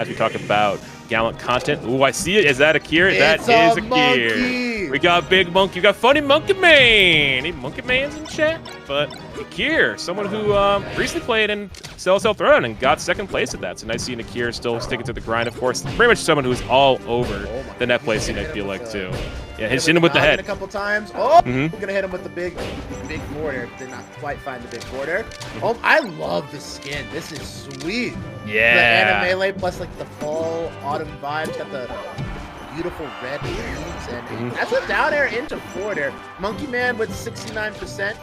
as we talk about gallant content. Ooh, I see it. Is that Akir? That It's is a Akir. monkey. We got Big Monkey. We got Funny Monkey Man. Any Monkey Mans in chat? But Akir, someone who recently played in Cell Throne and got second place at that. So nice seeing Akir still sticking to the grind, of course. Pretty much someone who's all over the net play scene, I feel like, too. Yeah, hit him with the head a couple times. Oh, we're gonna hit him with the big border. Did not quite find the big border. Oh, I love the skin. This is sweet. Yeah. The anime melee plus like the fall autumn vibes. Got the beautiful red leaves, and that's a down air into forward air. Monkey Man with 69%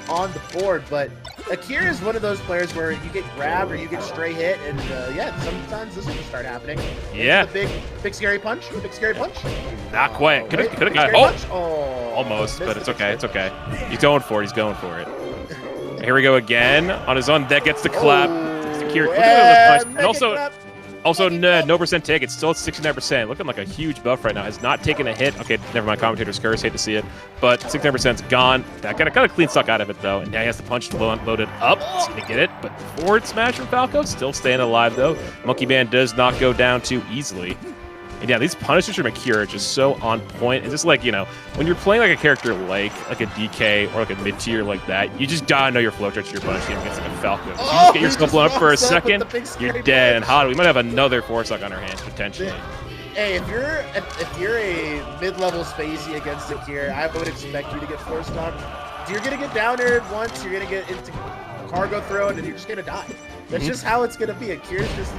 on the board, but Akir is one of those players where you get grabbed or you get stray hit, and yeah, sometimes this will start happening. Yeah. The big scary punch. Big scary punch. Not quite. Could have got it. Almost, but it's okay. It's okay. He's going for it. He's going for it. Here we go again on his own. That gets the clap. Akir. Look at the punch. And also, no percent take. It's still at 69%. Looking like a huge buff right now. Has not taken a hit. Okay, never mind. Commentator's curse. Hate to see it. But 69% is gone. That got a clean suck out of it, though. And now he has the punch loaded up. He's going to get it. But forward smash from Falco. Still staying alive, though. Monkey Man does not go down too easily. And yeah, these punishes from Akir are just so on point. It's just like, you know, when you're playing like a character like a DK or like a mid-tier like that, you just gotta know your flow charts, your punish game against like a Falco. If you just get yourself blown up for a second, you're dead and hot. We might have another Force-Lock on our hands, potentially. Hey, if you're a mid-level spacey against Akir, I would expect you to get Force-Lock. You're gonna get down aired once, you're gonna get into cargo thrown, and you're just gonna die. That's just how it's gonna be. Akir's just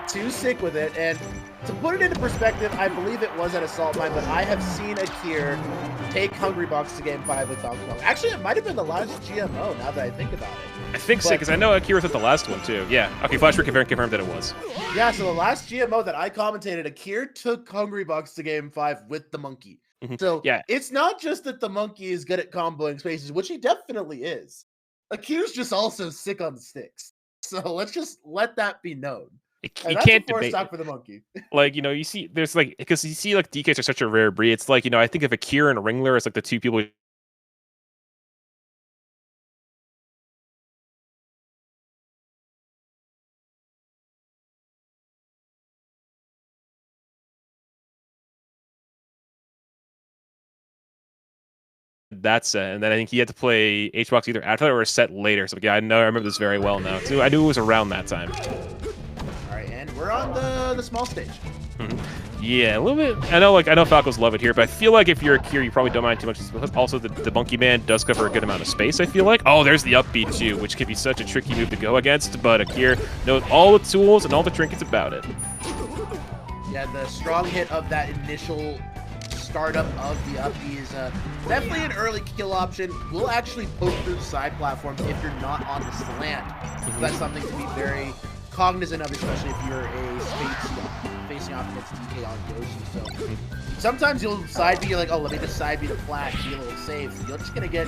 too sick with it, and to put it into perspective, I believe it was at Assault Mine, but I have seen Akir take Hungry Box to Game 5 with Falco. Actually, it might have been the last GMO, now that I think about it. I think so, because I know Akir was at the last one, too. Yeah. Okay, Flash confirmed that it was. Yeah, so the last GMO that I commentated, Akir took Hungry Box to Game 5 with the monkey. So yeah, it's not just that the monkey is good at comboing spaces, which he definitely is. Akir's just also sick on the sticks. So let's just let that be known. You can't debate stock for the monkey. Like, you know, you see, there's like, because you see, like, DKs are such a rare breed. It's like, you know, I think of Akir and Ringler as like the two people. That's it. And then I think he had to play HBox either after that or a set later. So, yeah, I remember this very well now. So I knew it was around that time. All right, and we're on the small stage. Yeah, a little bit. I know Falcos love it here, but I feel like if you're Akir, you probably don't mind too much. Also, the Monkey Man does cover a good amount of space, I feel like. Oh, there's the up B too, which can be such a tricky move to go against, but Akir knows all the tools and all the trinkets about it. Yeah, the strong hit of that initial startup of the up B is definitely an early kill option. Will actually poke through the side platforms if you're not on the slant. That's something to be very cognizant of, especially if you're a facing off against DK on Yoshi. So sometimes you'll side B, you're like, oh, let me just side B to flash, be a little safe. So you're just gonna get,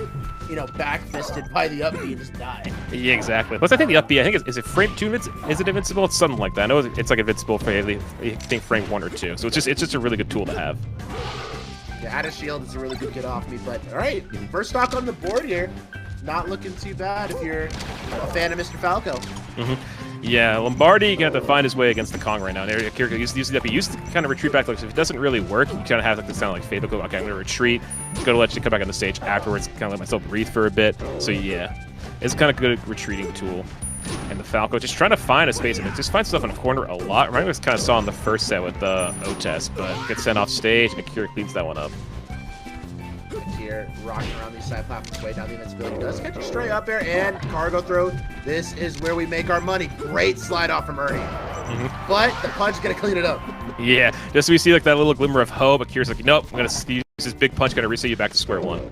you know, back fisted by the up B and just die. Yeah, exactly. Plus, I think the up B, I think is it frame 2? Is it invincible? It's something like that. I know it's like invincible for I think frame 1 or 2. So it's just a really good tool to have. Yeah, add a shield is a really good get off me. But all right, first stock on the board here. Not looking too bad if you're a fan of Mr. Falco. Yeah, Lombardi gonna have to find his way against the Kong right now. And Akir used to kind of retreat back. Like, so if it doesn't really work, you kind of have like this sound like fade. Okay, I'm gonna retreat. Gonna let you come back on the stage afterwards. Kind of let myself breathe for a bit. So yeah, it's kind of a good retreating tool. And the Falco just trying to find a space and just finds stuff in a corner a lot. I remember kind of saw in the first set with the O-Test, but gets sent off stage. Akir cleans that one up. Here, rocking around these side platforms way down the invincibility. Does catch a stray up there and cargo throw. This is where we make our money. Great slide off from Ernie. But the punch gonna clean it up. Yeah, just so we see like that little glimmer of hope. Akir's like, nope, I'm gonna use this big punch, gonna reset you back to square one.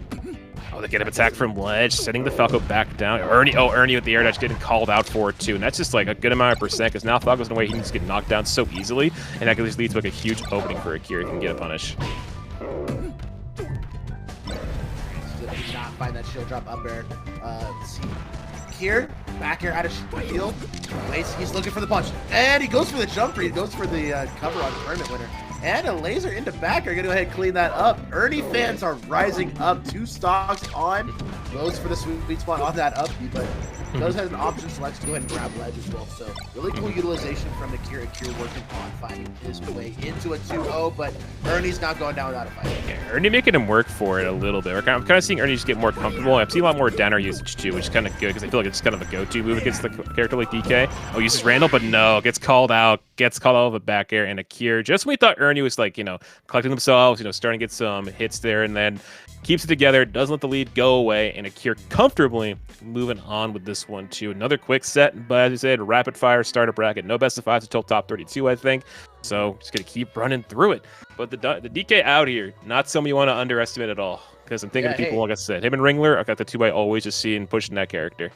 Oh, they get an attack from ledge, setting the Falco back down. Ernie with the air dash getting called out for it too, and that's just like a good amount of percent because now Falco's in a way he needs to get knocked down so easily, and that can just lead to like a huge opening for Akir. He can get a punish. Did not find that shield drop up air. Let's see. Here, back air out of shield. He's looking for the punch. And he goes for the jump read. He goes for the cover on tournament winner. And a laser into back air. Gonna go ahead and clean that up. Ernie fans are rising up. 2 stocks on. Goes for the sweet spot on that up B, but Does have an option select to go ahead and grab ledge as well. So really cool utilization from Akir. Akir working on finding his way into a 2-0, but Ernie's not going down without a fight. Yeah, Ernie making him work for it a little bit. I'm kind of seeing Ernie just get more comfortable. I'm seeing a lot more downer usage too, which is kind of good because I feel like it's kind of a go-to move against the character like DK. Oh, uses Randall, but no, gets called out of a back air, and Akir, just when we thought Ernie was like, collecting themselves, starting to get some hits there, and then keeps it together, doesn't let the lead go away, and Akir comfortably moving on with this one too. Another quick set, but as you said, rapid fire starter bracket, no best of fives until top 32, I think. So just gonna keep running through it. But the DK out here, not someone you want to underestimate at all, because I'm thinking of people like I said, him and Ringler. I got the two I always just see and pushing that character.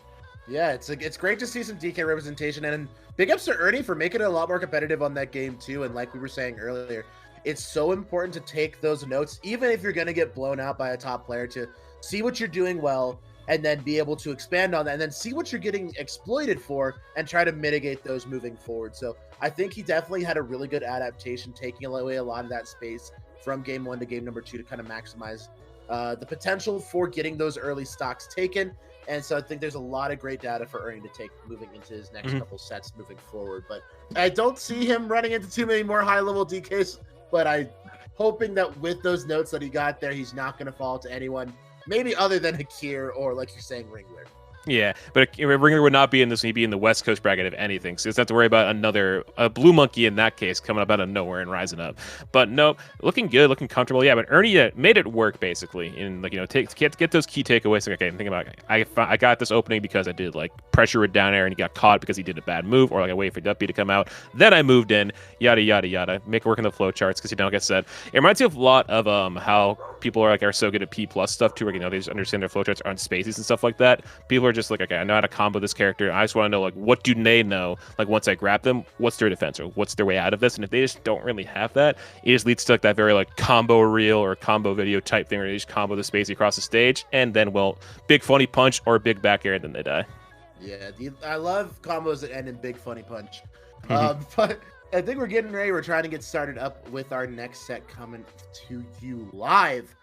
Yeah, it's great to see some DK representation, and big ups to Ernie for making it a lot more competitive on that game too. And like we were saying earlier, it's so important to take those notes, even if you're going to get blown out by a top player, to see what you're doing well and then be able to expand on that and then see what you're getting exploited for and try to mitigate those moving forward. So I think he definitely had a really good adaptation, taking away a lot of that space from game 1 to game number 2 to kind of maximize the potential for getting those early stocks taken. And so I think there's a lot of great data for Ernie to take moving into his next couple sets moving forward. But I don't see him running into too many more high-level DKs. But I'm hoping that with those notes that he got there, he's not going to fall to anyone, maybe other than Akir or, like you're saying, Ringler. Yeah, but Ringler would not be in this. He'd be in the West Coast bracket if anything. So you just have to worry about another Blue Monkey in that case coming up out of nowhere and rising up. But no, looking good, looking comfortable. Yeah, but Ernie made it work basically. And get those key takeaways. Like, okay, I'm thinking about I got this opening because I did like pressure with down air and he got caught because he did a bad move, or like I waited for Duppy to come out. Then I moved in. Yada yada yada. Make it work in the flow charts because like I said, it reminds me of a lot of how people are so good at P+ stuff too. Where they just understand their flow charts on spaces and stuff like that. People are just like, okay, I know how to combo this character. I just want to know, like, what do they know? Like, once I grab them, what's their defense or what's their way out of this? And if they just don't really have that, it just leads to like that very like combo reel or combo video type thing where they just combo the space across the stage and then, well, big funny punch or big back air and then they die. Yeah, I love combos that end in big funny punch. But I think we're getting ready. We're trying to get started up with our next set coming to you live.